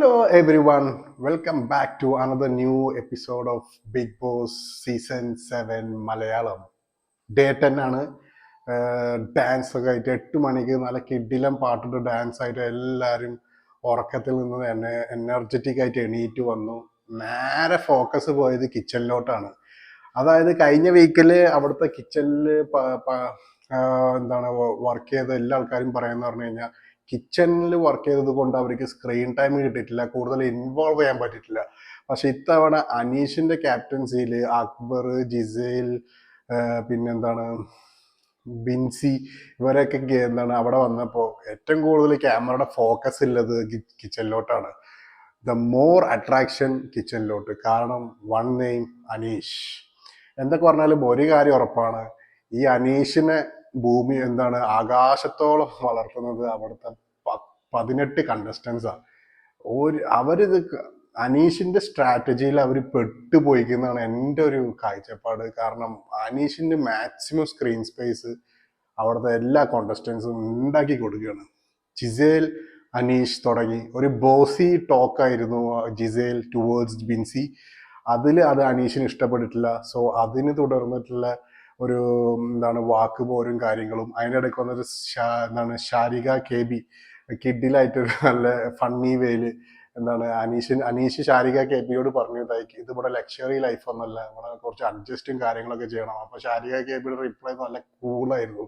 Hello everyone, welcome back to another new episode of Big Boss Season 7 Malayalam. Day 10 ആണ്. Dance ഒക്കെ ആയിട്ട് 8 മണിക്ക് നല്ല കിഡിലം പാട്ടിട്ട് ഡാൻസ് ആയിട്ട് എല്ലാവരും ഉറക്കത്തിൽ നിന്ന് തന്നെ എനർജറ്റിക് ആയിട്ട് എണീറ്റ് വന്നു. നേരെ ഫോക്കസ് പോയത് കിച്ചണിലോട്ടാണ്. അതായത് കഴിഞ്ഞ വീക്കിൽ അവിടുത്തെ കിച്ചണിൽ എന്താണ് വർക്ക് ചെയ്ത എല്ലാ ആൾക്കാരും പറയുന്ന പറഞ്ഞു കഴിഞ്ഞാൽ കിച്ചണിൽ വർക്ക് ചെയ്തത് കൊണ്ട് അവർക്ക് സ്ക്രീൻ ടൈം കിട്ടിയിട്ടില്ല, കൂടുതൽ ഇൻവോൾവ് ചെയ്യാൻ പറ്റിയിട്ടില്ല. പക്ഷെ ഇത്തവണ അനീഷിന്റെ ക്യാപ്റ്റൻസിയിൽ അക്ബർ, ജിസേൽ, പിന്നെന്താണ് ബിൻസി, ഇവരൊക്കെ എന്താണ് അവിടെ വന്നപ്പോൾ ഏറ്റവും കൂടുതൽ ക്യാമറയുടെ ഫോക്കസ് ഉള്ളത് കിച്ചണിലോട്ടാണ്. ദ മോർ അട്രാക്ഷൻ കിച്ചണിലോട്ട്. കാരണം വൺ നെയിം അനീഷ്. എന്തൊക്കെ പറഞ്ഞാലും ഒരു കാര്യം ഉറപ്പാണ്, ഈ അനീഷിനെ ഭൂമി എന്താണ് ആകാശത്തോളം വളർത്തുന്നത് അവിടുത്തെ 18 കണ്ടസ്റ്റൻസാണ്. അവരിത് അനീഷിന്റെ സ്ട്രാറ്റജിയിൽ അവർ പെട്ടുപോയിക്കുന്നതാണ് എൻ്റെ ഒരു കാഴ്ചപ്പാട്. കാരണം അനീഷിന്റെ മാക്സിമം സ്ക്രീൻ സ്പേസ് അവിടുത്തെ എല്ലാ കോണ്ടസ്റ്റൻസും ഉണ്ടാക്കി കൊടുക്കുകയാണ്. ജിസേൽ, അനീഷ് തുടങ്ങി ഒരു ബോസി ടോക്കായിരുന്നു ജിസേൽ ടുവേർഡ്സ് ബിൻസി. അത് അനീഷിന് ഇഷ്ടപ്പെട്ടിട്ടില്ല. സോ അതിന് തുടർന്നിട്ടുള്ള ഒരു എന്താണ് വാക്ക് പോരും കാര്യങ്ങളും. അതിൻ്റെ ഇടയ്ക്ക് വന്നൊരു ശാരിക KB കിഡിലായിട്ടൊരു നല്ല ഫണ്ണി വേയില് എന്താണ് അനീഷ് ശാരിക KBയോട് പറഞ്ഞു, ഇത് ഇവിടെ ലക്ഷറി ലൈഫ് ഒന്നല്ല, ഇവിടെ കുറച്ച് അഡ്ജസ്റ്റും കാര്യങ്ങളൊക്കെ ചെയ്യണം. അപ്പൊ ശാരിക KBയുടെ റിപ്ലൈ നല്ല കൂളായിരുന്നു.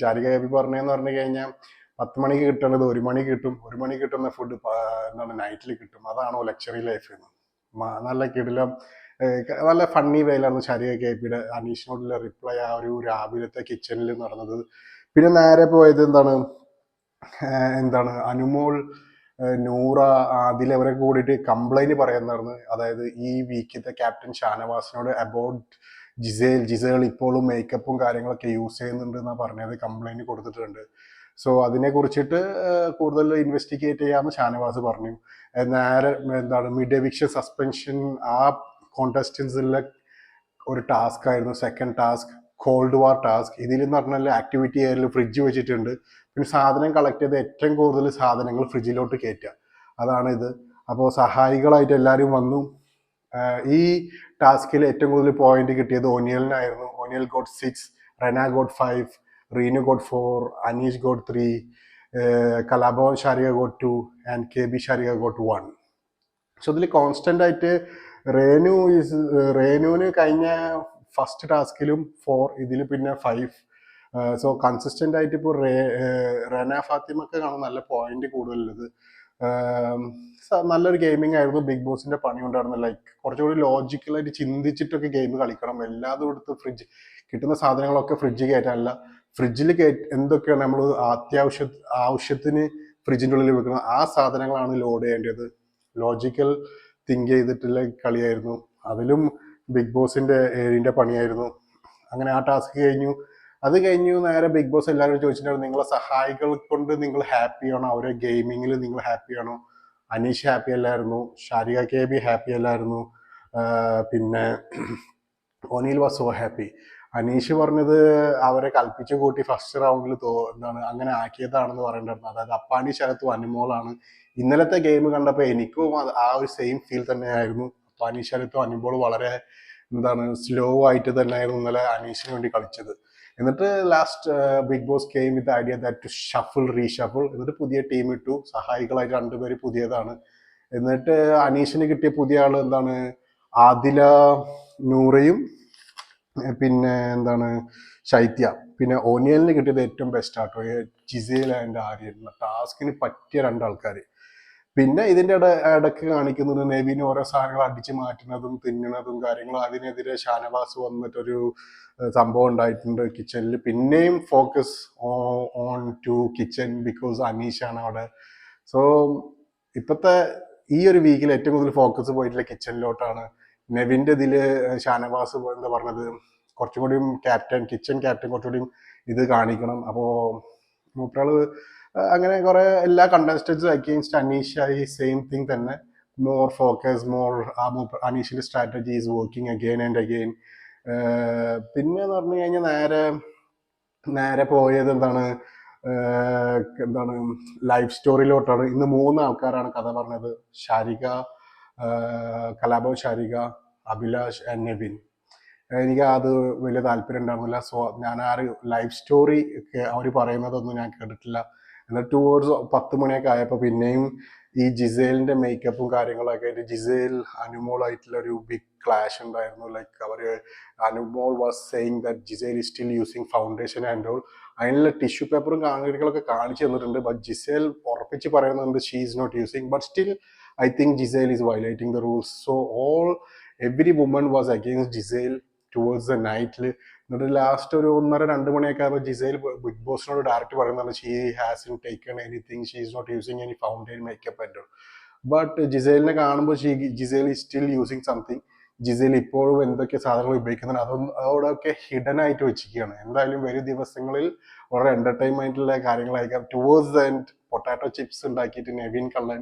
ശാരിക KB പറഞ്ഞതെന്ന് പറഞ്ഞു കഴിഞ്ഞാൽ 10 മണിക്ക് കിട്ടേണ്ടത് 1 മണിക്ക് കിട്ടും, 1 മണിക്ക് കിട്ടുന്ന ഫുഡ് എന്താണ് നൈറ്റിൽ കിട്ടും, അതാണോ ലക്ഷറി ലൈഫ് എന്ന്. നല്ല കിടിലം നല്ല ഫണ്ണി വേയിലായിരുന്നു ശാരിക KBയുടെ അനീഷിനോടുള്ള റിപ്ലൈ ആ ഒരു രാവിലത്തെ കിച്ചണിൽ നടന്നത്. പിന്നെ നേരെ പോയത് എന്താണ് അനുമോൾ, നൂറ, ആദിൽ അവരൊക്കെ കൂടിയിട്ട് കംപ്ലൈന്റ് പറയുന്നതായിരുന്നു. അതായത് ഈ വീക്കിന്റെ ക്യാപ്റ്റൻ ഷാനവാസിനോട് അബൌട്ട് ജിസേൽ ഇപ്പോഴും മേക്കപ്പും കാര്യങ്ങളൊക്കെ യൂസ് ചെയ്യുന്നുണ്ട് എന്നാണ് പറഞ്ഞത്, കംപ്ലൈന്റ് കൊടുത്തിട്ടുണ്ട്. സോ അതിനെ കുറിച്ചിട്ട് കൂടുതൽ ഇൻവെസ്റ്റിഗേറ്റ് ചെയ്യാമെന്ന് ഷാനവാസ് പറഞ്ഞു. നേരെ എന്താണ് മിഡ് എവിക്ഷൻ സസ്പെൻഷൻ ആ കോണ്ടസ്റ്റൻസിലെ ഒരു ടാസ്ക് ആയിരുന്നു. Second task cold war task. ഇതിലെന്ന് പറഞ്ഞാൽ ആക്ടിവിറ്റി ഏരിയയിൽ ഫ്രിഡ്ജ് വെച്ചിട്ടുണ്ട്. പിന്നെ സാധനം കളക്ട് ചെയ്ത് ഏറ്റവും കൂടുതൽ സാധനങ്ങൾ ഫ്രിഡ്ജിലോട്ട് കയറ്റുക, അതാണ് ഇത്. അപ്പോൾ സഹായികളായിട്ട് എല്ലാവരും വന്നു. ഈ ടാസ്കിൽ ഏറ്റവും കൂടുതൽ പോയിന്റ് കിട്ടിയത് ഒനിയലിനായിരുന്നു. Oniyal got 6, Rena got 5, Renu got 4, Aneesh got 3, Kalabhavan Sharika got 2 and KB Sharika got 1. So ഇതിൽ കോൺസ്റ്റന്റ് ആയിട്ട് റേനുവിന് കഴിഞ്ഞ ഫസ്റ്റ് ടാസ്കിലും 4, ഇതിൽ പിന്നെ 5. സോ കൺസിസ്റ്റന്റ് ആയിട്ട് ഇപ്പോൾ റെന ഫാത്തിമൊക്കെ കാണും നല്ല പോയിന്റ് കൂടുതലുള്ളത്. നല്ലൊരു ഗെയിമിംഗ് ആയിരുന്നു. ബിഗ് ബോസിന്റെ പണി ഉണ്ടായിരുന്നു. ലൈക്ക് കുറച്ചുകൂടി ലോജിക്കലായിട്ട് ചിന്തിച്ചിട്ടൊക്കെ ഗെയിം കളിക്കണം. എല്ലാതും എടുത്ത് കിട്ടുന്ന സാധനങ്ങളൊക്കെ ഫ്രിഡ്ജിൽ കയറ്റാനല്ല, ഫ്രിഡ്ജിൽ എന്തൊക്കെയാണ് നമ്മൾ ആവശ്യത്തിന് ഫ്രിഡ്ജിൻ്റെ ഉള്ളിൽ വെക്കുന്നത് ആ സാധനങ്ങളാണ് ലോഡ് ചെയ്യേണ്ടത്. ലോജിക്കൽ തിങ്ക് ചെയ്തിട്ടുള്ള കളിയായിരുന്നു. അതിലും ബിഗ് ബോസിന്റെ ഏരിയന്റെ പണിയായിരുന്നു. അങ്ങനെ ആ ടാസ്ക് കഴിഞ്ഞു. അത് കഴിഞ്ഞു നേരെ ബിഗ് ബോസ് എല്ലാവരും ചോദിച്ചിട്ടുണ്ടായിരുന്നു, നിങ്ങളെ സഹായികൾ കൊണ്ട് നിങ്ങൾ ഹാപ്പിയാണോ, അവരെ ഗെയിമിങ്ങിൽ നിങ്ങൾ ഹാപ്പിയാണോ? അനീഷ് ഹാപ്പി അല്ലായിരുന്നു, ഷാരിക KB ഹാപ്പി അല്ലായിരുന്നു, പിന്നെ ഒനിൽ വാസ് സോ ഹാപ്പി. അനീഷ് പറഞ്ഞത് അവരെ കൽപ്പിച്ചു കൂട്ടി ഫസ്റ്റ് റൗണ്ടിൽ അങ്ങനെ ആക്കിയതാണെന്ന് പറയണ്ടായിരുന്നു. അതായത് അപ്പാണ്ടി ശരത്തും അനുമോളാണ്. ഇന്നലത്തെ ഗെയിം കണ്ടപ്പോൾ എനിക്കും ആ ഒരു സെയിം ഫീൽ തന്നെയായിരുന്നു. അപ്പാണ്ടി ശരത്തും അനുമോൾ വളരെ സ്ലോ ആയിട്ട് തന്നെയായിരുന്നു ഇന്നലെ അനീഷിന് വേണ്ടി കളിച്ചത്. എന്നിട്ട് last Bigg Boss came with idea that to shuffle reshuffle. എന്നിട്ട് പുതിയ ടീം ഇട്ടു. സഹായികളായിട്ട് 2 പേര് പുതിയതാണ്. എന്നിട്ട് അനീഷിന് കിട്ടിയ പുതിയ ആള് ആദില, നൂറയും പിന്നെ ശൈത്യ. പിന്നെ ഒനിയലിന് കിട്ടിയത് ഏറ്റവും ബെസ്റ്റ് ആട്ടോ ജിസേൽ ആൻഡ് ആര്യൻ. ടാസ്കിന് പറ്റിയ 2 ആൾക്കാർ. പിന്നെ ഇതിന്റെ ഇടയ്ക്ക് കാണിക്കുന്നത് നെവിന് ഓരോ സാധനങ്ങൾ അടിച്ചു മാറ്റുന്നതും തിന്നുന്നതും കാര്യങ്ങളും. അതിനെതിരെ ഷാനവാസ് വന്നിട്ടൊരു സംഭവം ഉണ്ടായിട്ടുണ്ട് കിച്ചണിൽ. പിന്നെയും focus on to kitchen because അനീഷാണ് അവിടെ. സോ ഇപ്പോഴത്തെ ഈ ഒരു വീക്കിൽ ഏറ്റവും കൂടുതൽ ഫോക്കസ് പോയിട്ടുള്ള കിച്ചണിലോട്ടാണ്. നെവിന്റെ ഇതില് ഷാനവാസ് പറഞ്ഞത് കുറച്ചും കൂടി കിച്ചൺ ക്യാപ്റ്റൻ കുറച്ചുകൂടി ഇത് കാണിക്കണം. അപ്പോ മൂപ്പരാള് അങ്ങനെ കുറെ എല്ലാ കണ്ടസ്റ്റൻസും അഗെയിൻസ്റ്റ് അനീഷായി സെയിം തിങ് തന്നെ. മോർ ഫോക്കസ്, അനീഷിന്റെ strategy is working again and again. പിന്നെ എന്ന് പറഞ്ഞു കഴിഞ്ഞാൽ നേരെ പോയത് എന്താണ് ലൈഫ് സ്റ്റോറിയിലോട്ടാണ്. ഇന്ന് 3 ആൾക്കാരാണ് കഥ പറഞ്ഞത്. ഷാരിക, കലാഭവൻ ഷാരിക, അഭിലാഷ് ആൻഡ് നെവിൻ. എനിക്ക് അത് വലിയ താല്പര്യം ഉണ്ടായിരുന്നില്ല. സോ ഞാൻ ആ ഒരു ലൈഫ് സ്റ്റോറി ഒക്കെ അവർ പറയുന്നതൊന്നും ഞാൻ കേട്ടിട്ടില്ല. എന്നാൽ ടുവേർഡ്സ് 10 മണിയൊക്കെ ആയപ്പോൾ പിന്നെയും ഈ ജിസേലിന്റെ മേക്കപ്പും കാര്യങ്ങളൊക്കെ ആയിട്ട് ജിസേൽ അനുമോളായിട്ടുള്ള ഒരു ബിഗ് ക്ലാഷ് ഉണ്ടായിരുന്നു. ലൈക്ക് അവർ Anumol was saying that Gizele is still using foundation and all. അതിനുള്ള ടിഷ്യൂ പേപ്പറും കാര്യങ്ങളൊക്കെ കാണിച്ചു തന്നിട്ടുണ്ട്. ബട്ട് ജിസേൽ ഉറപ്പിച്ച് പറയുന്നുണ്ട് she is not using. But still I think Gizele is violating the rules. So every woman was against Gizele towards the നൈറ്റിൽ. എന്നിട്ട് ലാസ്റ്റ് ഒരു 1:30-2 മണിയൊക്കെ ആകുമ്പോൾ ജിസേൽ ബിഗ് ബോസിനോട് ഡയറക്റ്റ് പറയുന്നതാണ് she hasn't taken anything, she is not using any foundation makeup and all. But ജിസേലിനെ കാണുമ്പോൾ Gizele is still using something. Gizele ഇപ്പോഴും എന്തൊക്കെ സാധനങ്ങൾ ഉപയോഗിക്കുന്നുണ്ട് അതോടൊക്കെ ഹിഡൻ ആയിട്ട് വെച്ചിരിക്കുകയാണ്. എന്തായാലും വരും ദിവസങ്ങളിൽ വളരെ എന്റർടൈൻമെന്റുള്ള കാര്യങ്ങളായിരിക്കാം. Towards the end potato chips ഉണ്ടാക്കിയിട്ട് നെവിൻ കള്ളൻ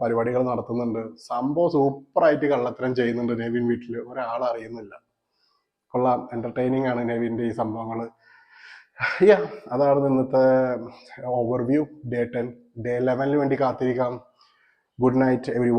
പരിപാടികൾ നടത്തുന്നുണ്ട്. സംഭവം സൂപ്പറായിട്ട് കള്ളത്തരം ചെയ്യുന്നുണ്ട് നെവിൻ വീട്ടിൽ, ഒരാൾ അറിയുന്നില്ല. കൊള്ളാം, എന്റർടൈനിങ് ആണ് നെവിൻ്റെ ഈ സംഭവങ്ങൾ. യാ, അതാണ് ഇന്നത്തെ ഓവർവ്യൂ. ഡേ 10. ഡേ 11 വേണ്ടി കാത്തിരിക്കാം. Good night every